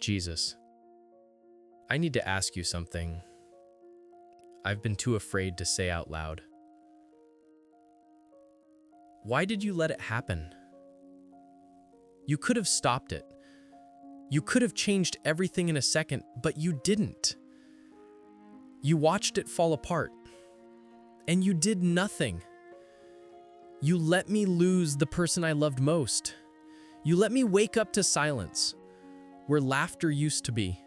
Jesus, I need to ask you something I've been too afraid to say out loud. Why did you let it happen? You could have stopped it. You could have changed everything in a second, but you didn't. You watched it fall apart, and you did nothing. You let me lose the person I loved most. You let me wake up to silence, where laughter used to be.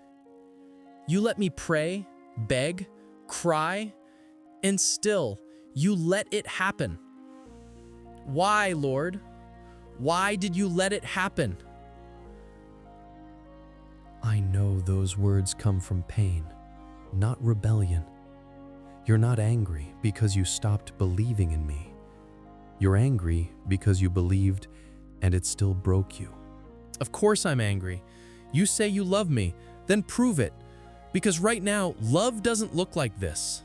You let me pray, beg, cry, and still, you let it happen. Why, Lord? Why did you let it happen? I know those words come from pain, not rebellion. You're not angry because you stopped believing in me. You're angry because you believed and it still broke you. Of course I'm angry. You say you love me, then prove it. Because right now, love doesn't look like this.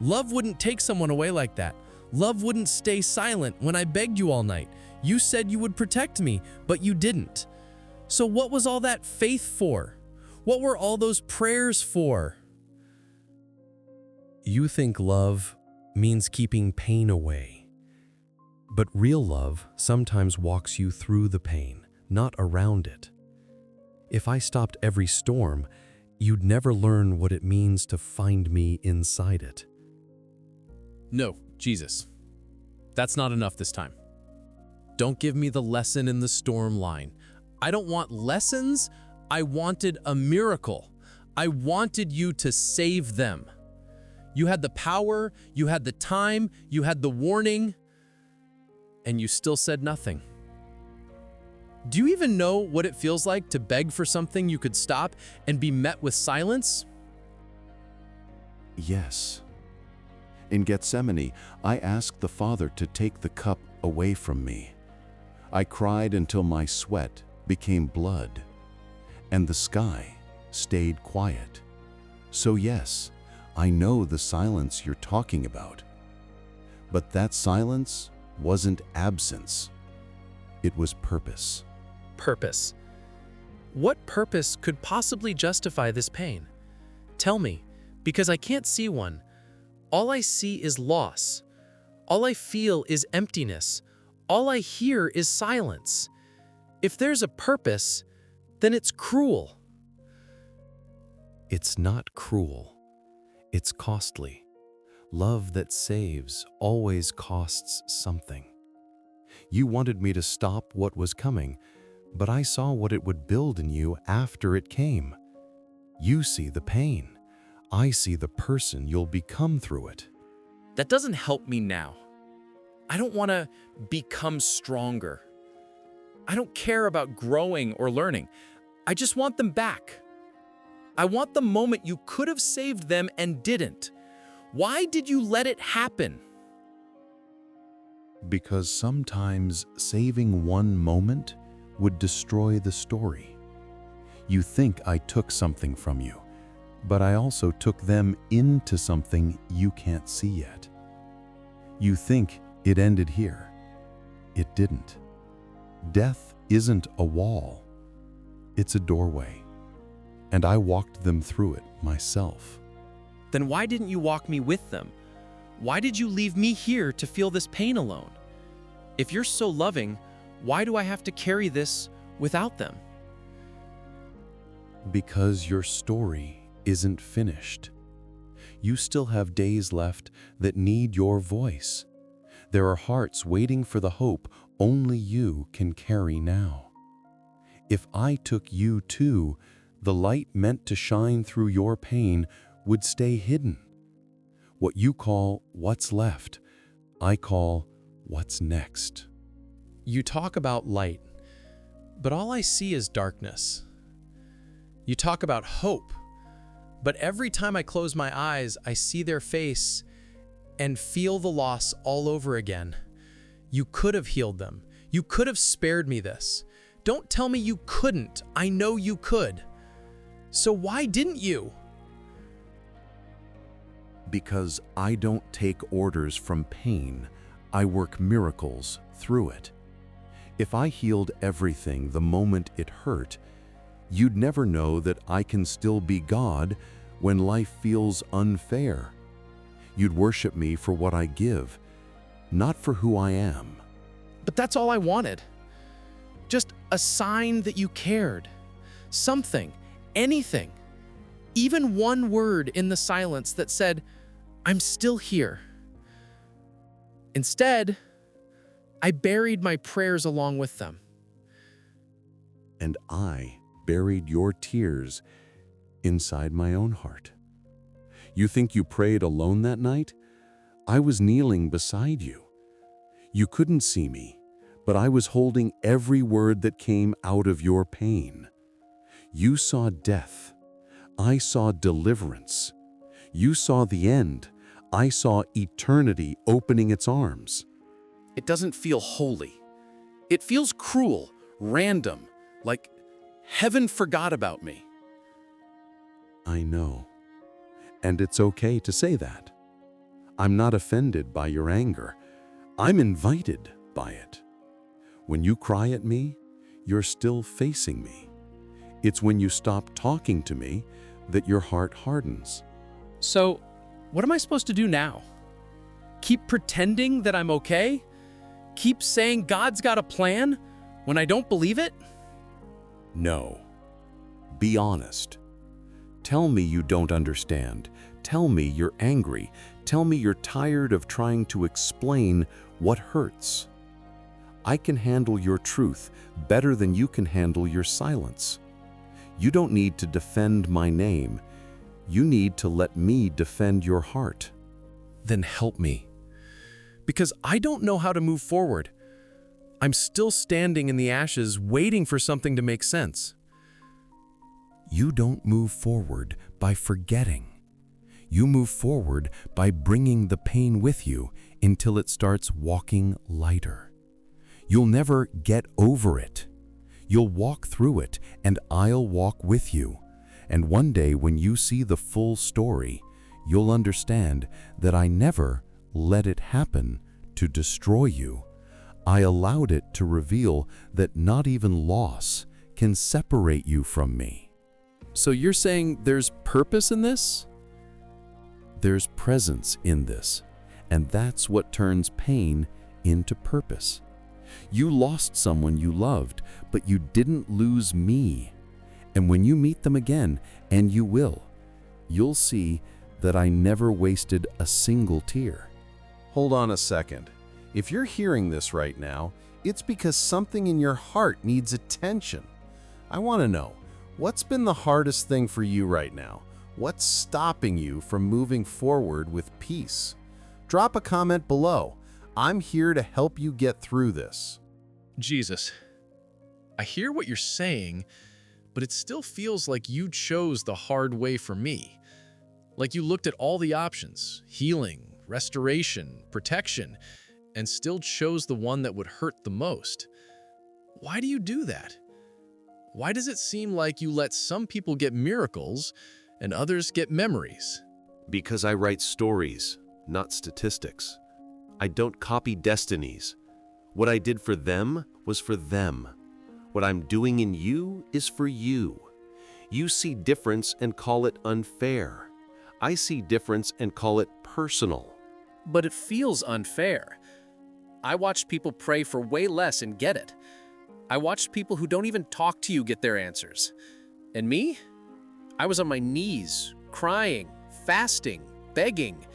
Love wouldn't take someone away like that. Love wouldn't stay silent when I begged you all night. You said you would protect me, but you didn't. So what was all that faith for? What were all those prayers for? You think love means keeping pain away. But real love sometimes walks you through the pain, not around it. If I stopped every storm, you'd never learn what it means to find me inside it. No, Jesus. That's not enough this time. Don't give me the lesson in the storm line. I don't want lessons. I wanted a miracle. I wanted you to save them. You had the power, you had the time, you had the warning, and you still said nothing. Do you even know what it feels like to beg for something you could stop and be met with silence? Yes. In Gethsemane, I asked the Father to take the cup away from me. I cried until my sweat became blood, and the sky stayed quiet. So yes, I know the silence you're talking about. But that silence wasn't absence. It was purpose. Purpose. What purpose could possibly justify this pain? Tell me, because I can't see one. All I see is loss. All I feel is emptiness. All I hear is silence. If there's a purpose, then it's cruel. It's not cruel. It's costly. Love that saves always costs something. You wanted me to stop what was coming, but I saw what it would build in you after it came. You see the pain. I see the person you'll become through it. That doesn't help me now. I don't want to become stronger. I don't care about growing or learning. I just want them back. I want the moment you could have saved them and didn't. Why did you let it happen? Because sometimes saving one moment would destroy the story. You think I took something from you, but I also took them into something you can't see yet. You think it ended here. It didn't. Death isn't a wall. It's a doorway. And I walked them through it myself. Then why didn't you walk me with them? Why did you leave me here to feel this pain alone? If you're so loving, why do I have to carry this without them? Because your story isn't finished. You still have days left that need your voice. There are hearts waiting for the hope only you can carry now. If I took you too, the light meant to shine through your pain would stay hidden. What you call what's left, I call what's next. You talk about light, but all I see is darkness. You talk about hope, but every time I close my eyes, I see their face and feel the loss all over again. You could have healed them. You could have spared me this. Don't tell me you couldn't. I know you could. So why didn't you? Because I don't take orders from pain, I work miracles through it. If I healed everything the moment it hurt, You'd never know that I can still be God when life feels unfair. You'd worship me for what I give, not for who I am. But that's all I wanted. Just a sign that you cared. Something, anything. Even one word in the silence that said, I'm still here. Instead, I buried my prayers along with them. And I buried your tears inside my own heart. You think you prayed alone that night? I was kneeling beside you. You couldn't see me, but I was holding every word that came out of your pain. You saw death. I saw deliverance. You saw the end. I saw eternity opening its arms. It doesn't feel holy. It feels cruel, random, like heaven forgot about me. I know. And it's okay to say that. I'm not offended by your anger. I'm invited by it. When you cry at me, you're still facing me. It's when you stop talking to me that your heart hardens. So, what am I supposed to do now? Keep pretending that I'm okay? Keep saying God's got a plan when I don't believe it? No. Be honest. Tell me you don't understand. Tell me you're angry. Tell me you're tired of trying to explain what hurts. I can handle your truth better than you can handle your silence. You don't need to defend my name. You need to let me defend your heart. Then help me. Because I don't know how to move forward. I'm still standing in the ashes, waiting for something to make sense. You don't move forward by forgetting. You move forward by bringing the pain with you until it starts walking lighter. You'll never get over it. You'll walk through it, and I'll walk with you. And one day when you see the full story, you'll understand that I never let it happen to destroy you. I allowed it to reveal that not even loss can separate you from me. So you're saying there's purpose in this? There's presence in this, and that's what turns pain into purpose. You lost someone you loved, but you didn't lose me. And when you meet them again, and you will, you'll see that I never wasted a single tear. Hold on a second. If you're hearing this right now, it's because something in your heart needs attention. I want to know, what's been the hardest thing for you right now? What's stopping you from moving forward with peace? Drop a comment below. I'm here to help you get through this. Jesus, I hear what you're saying, but it still feels like you chose the hard way for me. Like you looked at all the options, healing, restoration, protection, and still chose the one that would hurt the most. Why do you do that? Why does it seem like you let some people get miracles and others get memories? Because I write stories, not statistics. I don't copy destinies. What I did for them was for them. What I'm doing in you is for you. You see difference and call it unfair. I see difference and call it personal. But it feels unfair. I watched people pray for way less and get it. I watched people who don't even talk to you get their answers. And me? I was on my knees, crying, fasting, begging,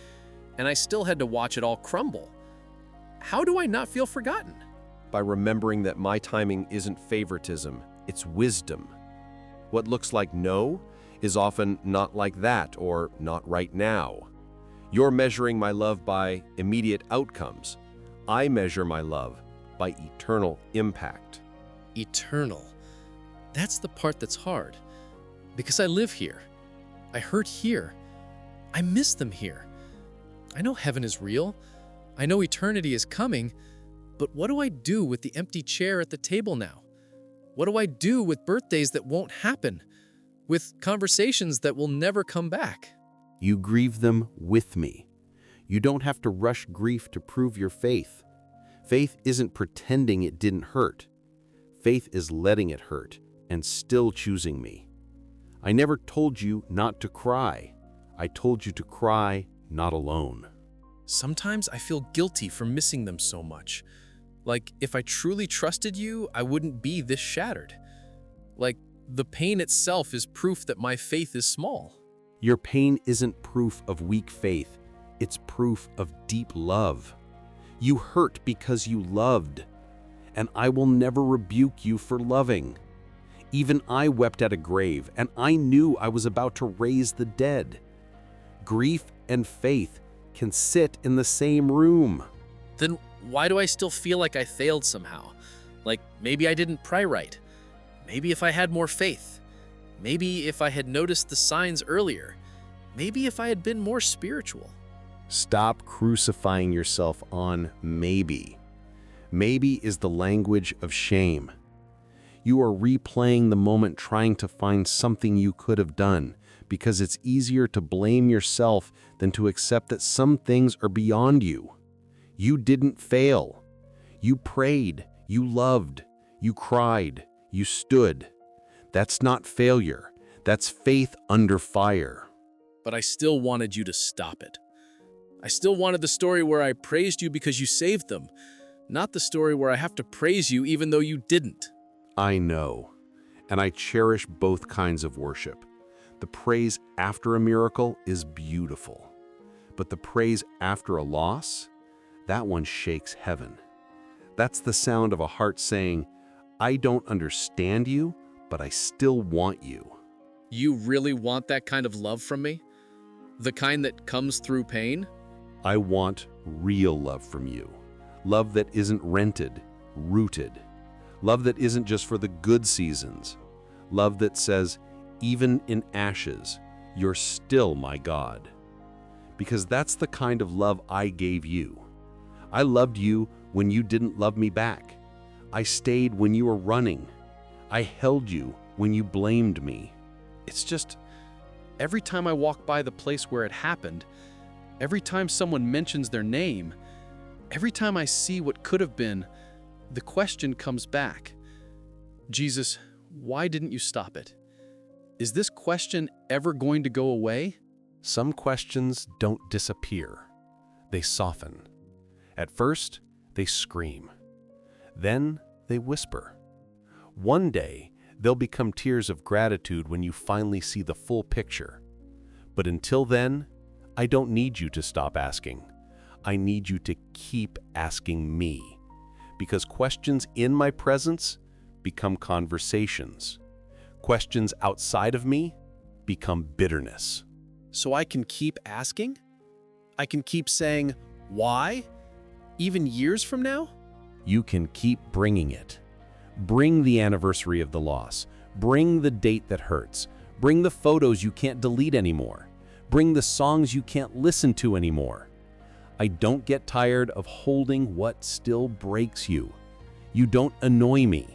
and I still had to watch it all crumble. How do I not feel forgotten? By remembering that my timing isn't favoritism, it's wisdom. What looks like no is often not like that or not right now. You're measuring my love by immediate outcomes. I measure my love by eternal impact. Eternal. That's the part that's hard. Because I live here. I hurt here. I miss them here. I know heaven is real. I know eternity is coming. But what do I do with the empty chair at the table now? What do I do with birthdays that won't happen? With conversations that will never come back? You grieve them with me. You don't have to rush grief to prove your faith. Faith isn't pretending it didn't hurt. Faith is letting it hurt and still choosing me. I never told you not to cry. I told you to cry not alone. Sometimes I feel guilty for missing them so much. Like, if I truly trusted you, I wouldn't be this shattered. Like, the pain itself is proof that my faith is small. Your pain isn't proof of weak faith. It's proof of deep love. You hurt because you loved, and I will never rebuke you for loving. Even I wept at a grave, and I knew I was about to raise the dead. Grief and faith can sit in the same room. Then why do I still feel like I failed somehow? Like maybe I didn't pray right. Maybe if I had more faith. Maybe if I had noticed the signs earlier. Maybe if I had been more spiritual. Stop crucifying yourself on maybe. Maybe is the language of shame. You are replaying the moment trying to find something you could have done because it's easier to blame yourself than to accept that some things are beyond you. You didn't fail. You prayed, you loved, you cried, you stood. That's not failure. That's faith under fire. But I still wanted you to stop it. I still wanted the story where I praised you because you saved them, not the story where I have to praise you even though you didn't. I know, and I cherish both kinds of worship. The praise after a miracle is beautiful, but the praise after a loss, that one shakes heaven. That's the sound of a heart saying, I don't understand you, but I still want you. You really want that kind of love from me? The kind that comes through pain? I want real love from you. Love that isn't rented, rooted. Love that isn't just for the good seasons. Love that says, even in ashes, you're still my God. Because that's the kind of love I gave you. I loved you when you didn't love me back. I stayed when you were running. I held you when you blamed me. It's just, every time I walk by the place where it happened, every time someone mentions their name, every time I see what could have been, the question comes back. Jesus, why didn't you stop it? Is this question ever going to go away? Some questions don't disappear. They soften. At first, they scream. Then they whisper. One day, they'll become tears of gratitude when you finally see the full picture. But until then, I don't need you to stop asking. I need you to keep asking me. Because questions in my presence become conversations. Questions outside of me become bitterness. So I can keep asking? I can keep saying, why? Even years from now? You can keep bringing it. Bring the anniversary of the loss. Bring the date that hurts. Bring the photos you can't delete anymore. Bring the songs you can't listen to anymore. I don't get tired of holding what still breaks you. You don't annoy me.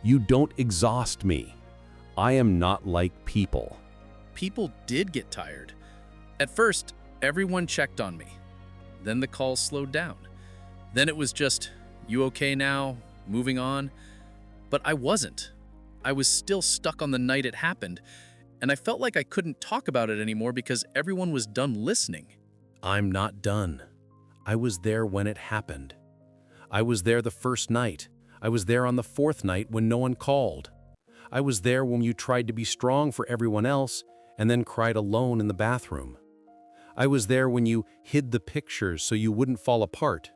You don't exhaust me. I am not like people. People did get tired. At first, everyone checked on me. Then the calls slowed down. Then it was just, you okay now? Moving on? But I wasn't. I was still stuck on the night it happened, and I felt like I couldn't talk about it anymore because everyone was done listening. I'm not done. I was there when it happened. I was there the first night. I was there on the fourth night when no one called. I was there when you tried to be strong for everyone else and then cried alone in the bathroom. I was there when you hid the pictures so you wouldn't fall apart.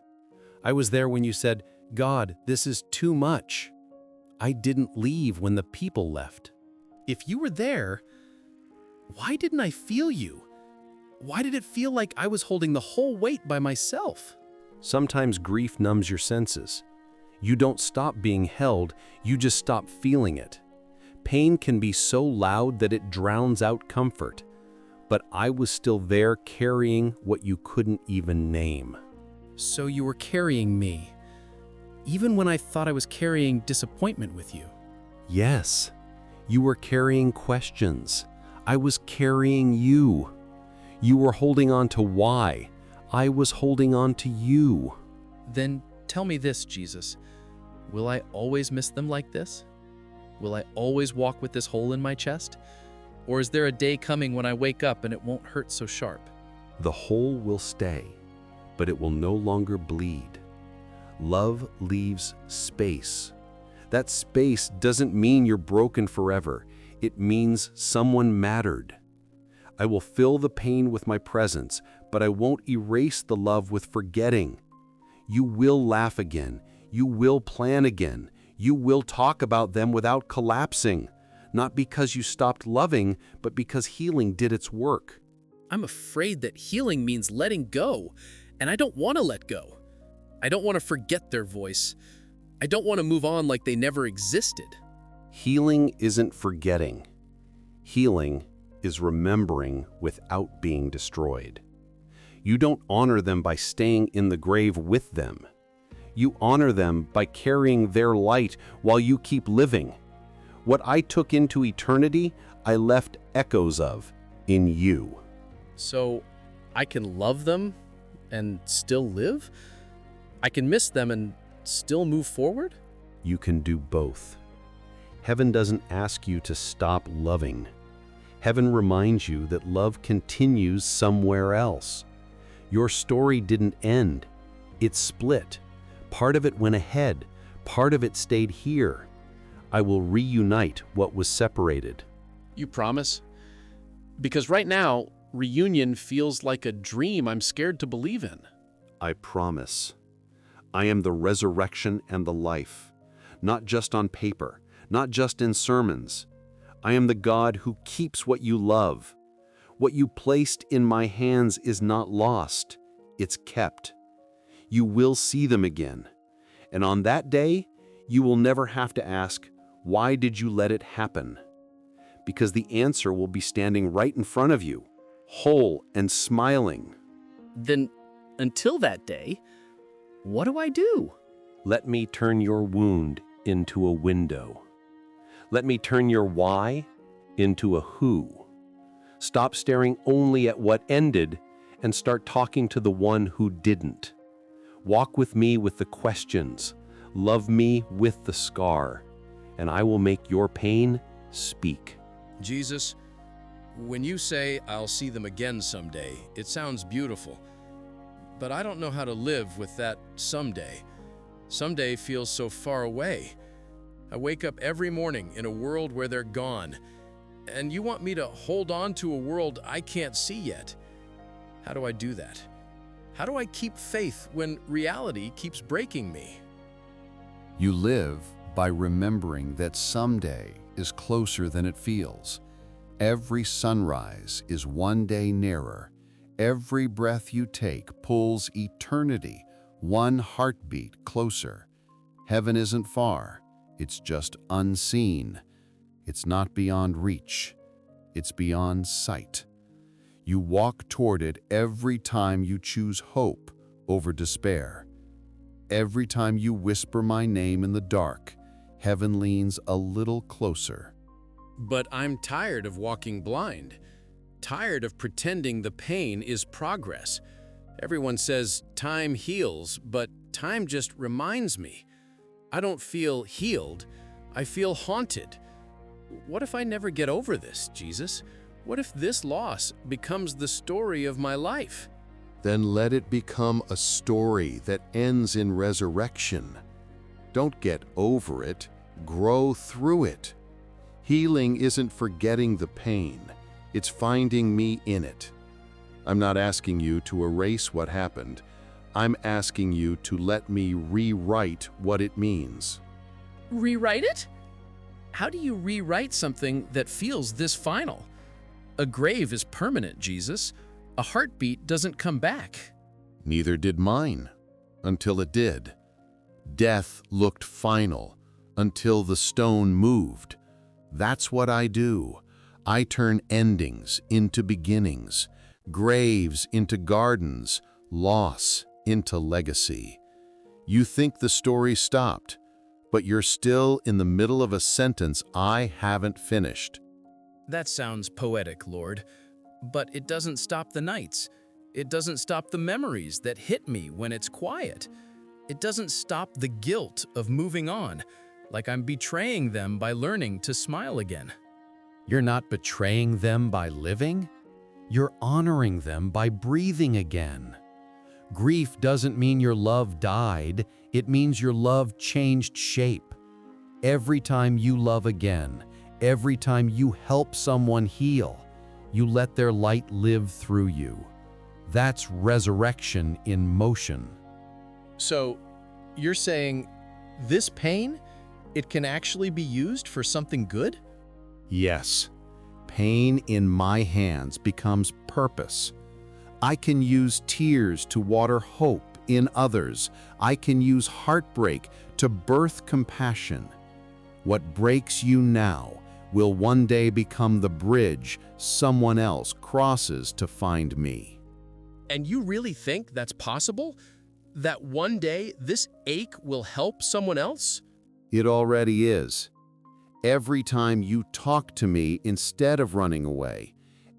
I was there when you said, God, this is too much. I didn't leave when the people left. If you were there, why didn't I feel you? Why did it feel like I was holding the whole weight by myself? Sometimes grief numbs your senses. You don't stop being held, you just stop feeling it. Pain can be so loud that it drowns out comfort. But I was still there carrying what you couldn't even name. So you were carrying me, even when I thought I was carrying disappointment with you. Yes, you were carrying questions. I was carrying you. You were holding on to why. I was holding on to you. Then tell me this, Jesus. Will I always miss them like this? Will I always walk with this hole in my chest? Or is there a day coming when I wake up and it won't hurt so sharp? The hole will stay, but it will no longer bleed. Love leaves space. That space doesn't mean you're broken forever. It means someone mattered. I will fill the pain with my presence, but I won't erase the love with forgetting. You will laugh again. You will plan again. You will talk about them without collapsing. Not because you stopped loving, but because healing did its work. I'm afraid that healing means letting go, and I don't want to let go. I don't want to forget their voice. I don't want to move on like they never existed. Healing isn't forgetting. Healing is remembering without being destroyed. You don't honor them by staying in the grave with them. You honor them by carrying their light while you keep living. What I took into eternity, I left echoes of in you. So I can love them and still live? I can miss them and still move forward? You can do both. Heaven doesn't ask you to stop loving. Heaven reminds you that love continues somewhere else. Your story didn't end. It split. Part of it went ahead. Part of it stayed here. I will reunite what was separated. You promise? Because right now, reunion feels like a dream I'm scared to believe in. I promise. I am the resurrection and the life, not just on paper, not just in sermons. I am the God who keeps what you love. What you placed in my hands is not lost, it's kept. You will see them again. And on that day, you will never have to ask, why did you let it happen? Because the answer will be standing right in front of you, whole and smiling. Then, until that day, what do I do? Let me turn your wound into a window. Let me turn your why into a who. Stop staring only at what ended and start talking to the one who didn't. Walk with me with the questions. Love me with the scar. And I will make your pain speak. Jesus, when you say, I'll see them again someday, it sounds beautiful. But I don't know how to live with that someday. Someday feels so far away. I wake up every morning in a world where they're gone, and you want me to hold on to a world I can't see yet. How do I do that? How do I keep faith when reality keeps breaking me? You live by remembering that someday is closer than it feels. Every sunrise is one day nearer. Every breath you take pulls eternity one heartbeat closer. Heaven isn't far, it's just unseen. It's not beyond reach, it's beyond sight. You walk toward it every time you choose hope over despair. Every time you whisper my name in the dark, heaven leans a little closer. But I'm tired of walking blind, tired of pretending the pain is progress. Everyone says time heals, but time just reminds me. I don't feel healed, I feel haunted. What if I never get over this, Jesus? What if this loss becomes the story of my life? Then let it become a story that ends in resurrection. Don't get over it, grow through it. Healing isn't forgetting the pain, it's finding me in it. I'm not asking you to erase what happened. I'm asking you to let me rewrite what it means. Rewrite it? How do you rewrite something that feels this final? A grave is permanent, Jesus. A heartbeat doesn't come back. Neither did mine, until it did. Death looked final, until the stone moved. That's what I do. I turn endings into beginnings, graves into gardens, loss into legacy. You think the story stopped, but you're still in the middle of a sentence I haven't finished. That sounds poetic, Lord, but it doesn't stop the nights. It doesn't stop the memories that hit me when it's quiet. It doesn't stop the guilt of moving on. like I'm betraying them by learning to smile again. You're not betraying them by living. You're honoring them by breathing again. Grief doesn't mean your love died. It means your love changed shape. Every time you love again, every time you help someone heal, you let their light live through you. That's resurrection in motion. So, you're saying this pain, it can actually be used for something good? Yes, pain in my hands becomes purpose. I can use tears to water hope in others. I can use heartbreak to birth compassion. What breaks you now will one day become the bridge someone else crosses to find me. And you really think that's possible? That one day this ache will help someone else? It already is. Every time you talk to me instead of running away,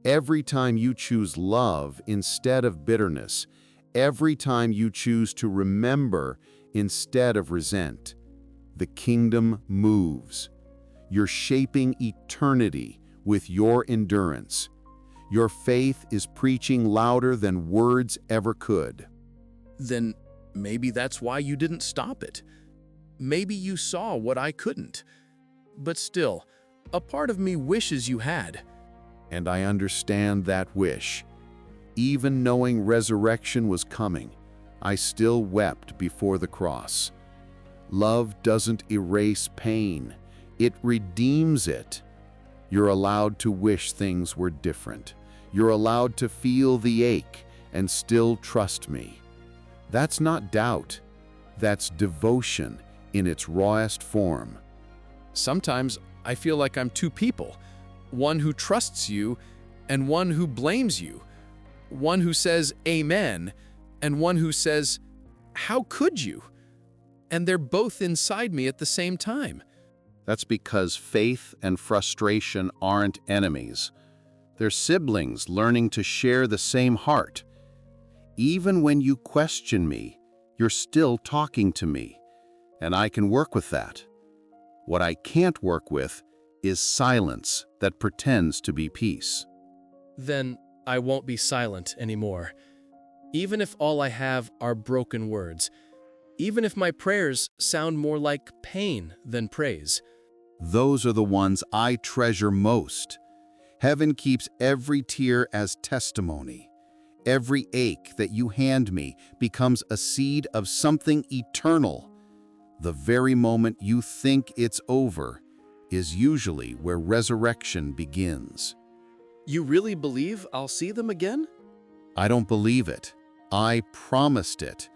every time you choose love instead of bitterness, every time you choose to remember instead of resent, the kingdom moves. You're shaping eternity with your endurance. Your faith is preaching louder than words ever could. Then maybe that's why you didn't stop it. Maybe you saw what I couldn't. But still, a part of me wishes you had. And I understand that wish. Even knowing resurrection was coming, I still wept before the cross. Love doesn't erase pain, it redeems it. You're allowed to wish things were different. You're allowed to feel the ache and still trust me. That's not doubt. That's devotion in its rawest form. Sometimes I feel like I'm two people. One who trusts you and one who blames you. One who says amen and one who says, how could you? And they're both inside me at the same time. That's because faith and frustration aren't enemies. They're siblings learning to share the same heart. Even when you question me, you're still talking to me, and I can work with that. What I can't work with is silence that pretends to be peace. Then I won't be silent anymore. Even if all I have are broken words. Even if my prayers sound more like pain than praise. Those are the ones I treasure most. Heaven keeps every tear as testimony. Every ache that you hand me becomes a seed of something eternal. The very moment you think it's over is usually where resurrection begins. You really believe I'll see them again? I don't believe it. I promised it.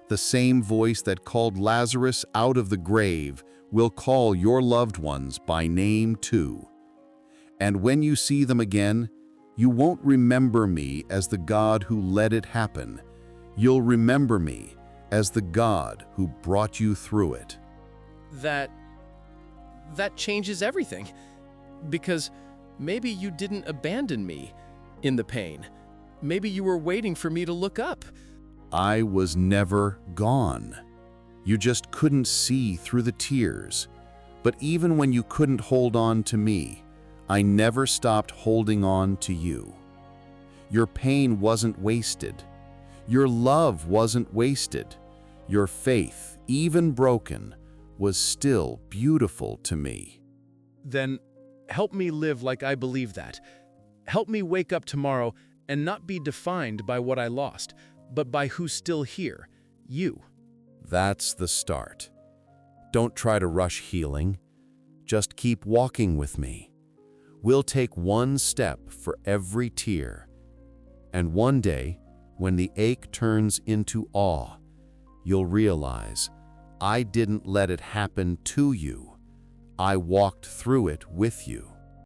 The same voice that called Lazarus out of the grave will call your loved ones by name too. And when you see them again, you won't remember me as the God who let it happen. You'll remember me as the God who brought you through it. That changes everything. Because maybe you didn't abandon me in the pain. Maybe you were waiting for me to look up. I was never gone. You just couldn't see through the tears. But even when you couldn't hold on to me, I never stopped holding on to you. Your pain wasn't wasted. Your love wasn't wasted. Your faith, even broken, was still beautiful to me. Then help me live like I believe that. Help me wake up tomorrow and not be defined by what I lost, but by who's still here, you. That's the start. Don't try to rush healing. Just keep walking with me. We'll take one step for every tear. And one day, when the ache turns into awe, you'll realize I didn't let it happen to you. I walked through it with you.